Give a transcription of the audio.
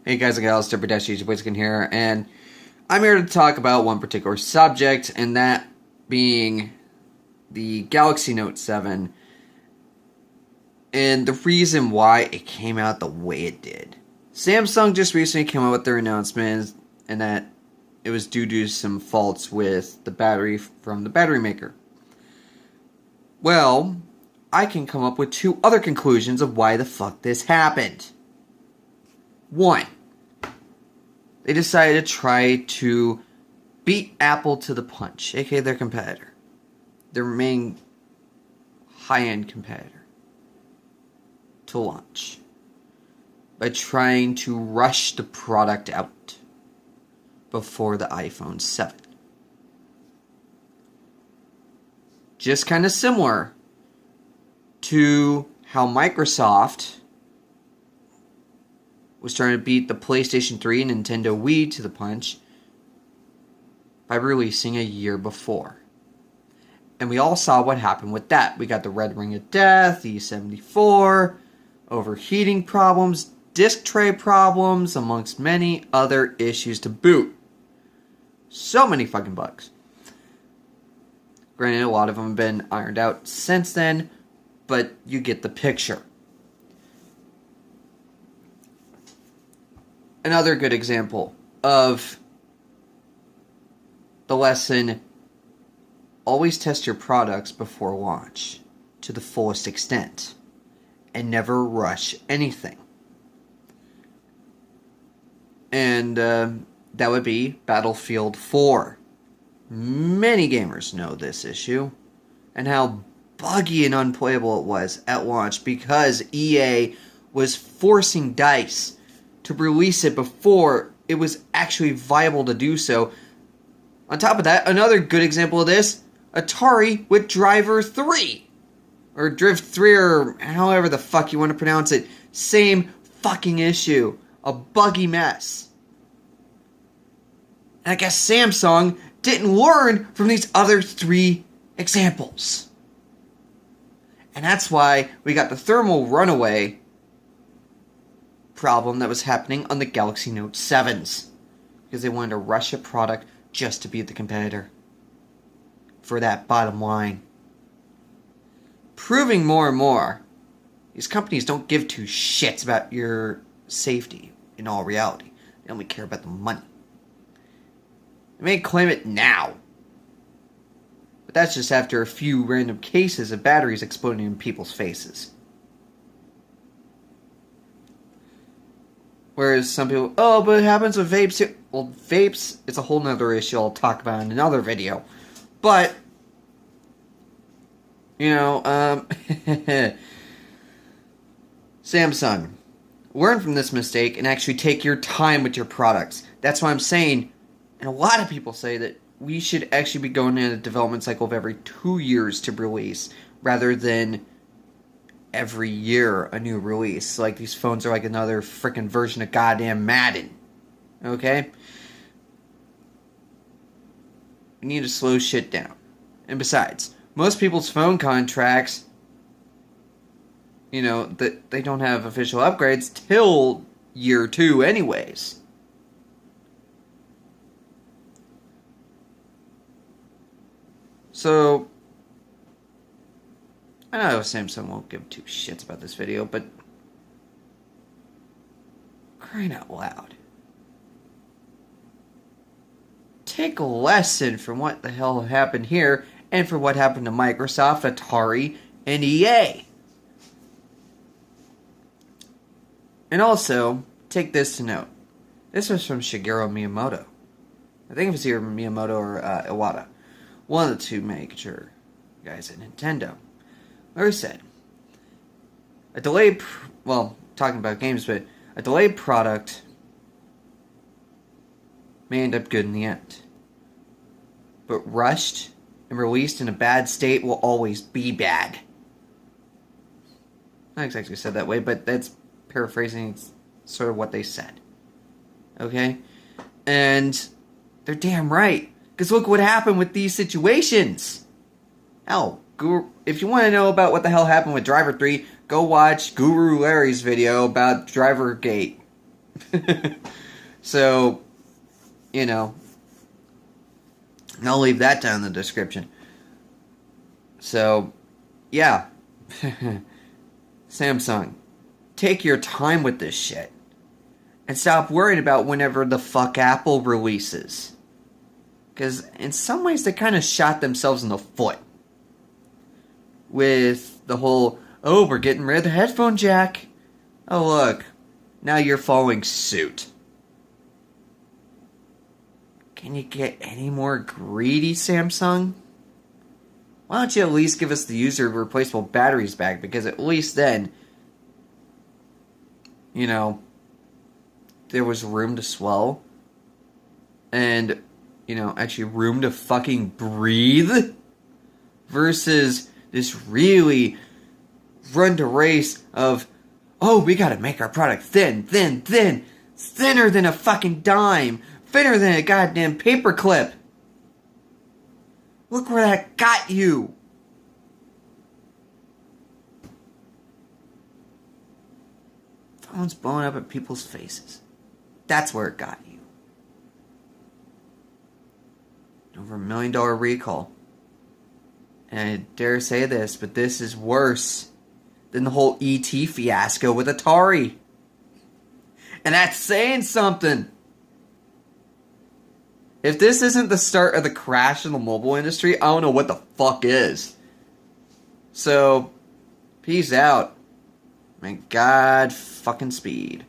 Hey guys and gals, Super-Easy Whitskin here, and I'm here to talk about one particular subject, and that being the Galaxy Note 7, and the reason why it came out the way it did. Samsung just recently came out with their announcement, and that it was due to some faults with the battery from the battery maker. Well, I can come up with two other conclusions of why the fuck this happened. One, they decided to try to beat Apple to the punch, aka their competitor. Their main high-end competitor. To launch. By trying to rush the product out before the iPhone 7. Just kind of similar to how Microsoft was trying to beat the PlayStation 3 and Nintendo Wii to the punch by releasing a year before. And we all saw what happened with that. We got the Red Ring of Death, E74, overheating problems, disk tray problems, amongst many other issues to boot. So many fucking bugs. Granted, a lot of them have been ironed out since then, but you get the picture. Another good example of the lesson, always test your products before launch to the fullest extent and never rush anything. And that would be Battlefield 4. Many gamers know this issue and how buggy and unplayable it was at launch because EA was forcing DICE to release it before it was actually viable to do so. On top of that, another good example of this, Atari with Driver 3. Or Drift 3, or however the fuck you want to pronounce it. Same fucking issue. A buggy mess. And I guess Samsung didn't learn from these other three examples. And that's why we got the thermal runaway problem that was happening on the Galaxy Note 7s. Because they wanted to rush a product just to beat the competitor. For that bottom line. Proving more and more, these companies don't give two shits about your safety in all reality. They only care about the money. They may claim it now. But that's just after a few random cases of batteries exploding in people's faces. Whereas some people, oh, but it happens with vapes too. Well, vapes, it's a whole nother issue I'll talk about in another video. But, you know, Samsung, learn from this mistake and actually take your time with your products. That's why I'm saying, and a lot of people say that we should actually be going in a development cycle of every 2 years to release, rather than every year a new release. Like, these phones are like another freaking version of goddamn Madden. Okay? You need to slow shit down. And besides, most people's phone contracts, you know, that they don't have official upgrades till year 2 anyways. So, I know Samsung won't give two shits about this video, but crying out loud. Take a lesson from what the hell happened here and from what happened to Microsoft, Atari, and EA. And also, take this to note. This was from Shigeru Miyamoto. I think it was either Miyamoto or Iwata. One of the two major guys at Nintendo. Where he said, a delayed, talking about games, but a delayed product may end up good in the end. But rushed and released in a bad state will always be bad. Not exactly said that way, but that's paraphrasing sort of what they said. Okay? And they're damn right. Because look what happened with these situations. Hell, if you want to know about what the hell happened with Driver 3, go watch Guru Larry's video about Drivergate. So, you know, and I'll leave that down in the description. So, yeah. Samsung, take your time with this shit. And stop worrying about whenever the fuck Apple releases. Because in some ways they kind of shot themselves in the foot. With the whole, oh, we're getting rid of the headphone jack. Oh, look. Now you're following suit. Can you get any more greedy, Samsung? Why don't you at least give us the user replaceable batteries back? Because at least then, you know, there was room to swell. And, you know, actually room to fucking breathe. Versus this really run to race of, oh, we gotta make our product thin. Thinner than a fucking dime. Thinner than a goddamn paperclip. Look where that got you. Phones blowing up at people's faces. That's where it got you. Over $1 million recall. And I dare say this, but this is worse than the whole ET fiasco with Atari. And that's saying something. If this isn't the start of the crash in the mobile industry, I don't know what the fuck is. So, peace out. And God fucking speed.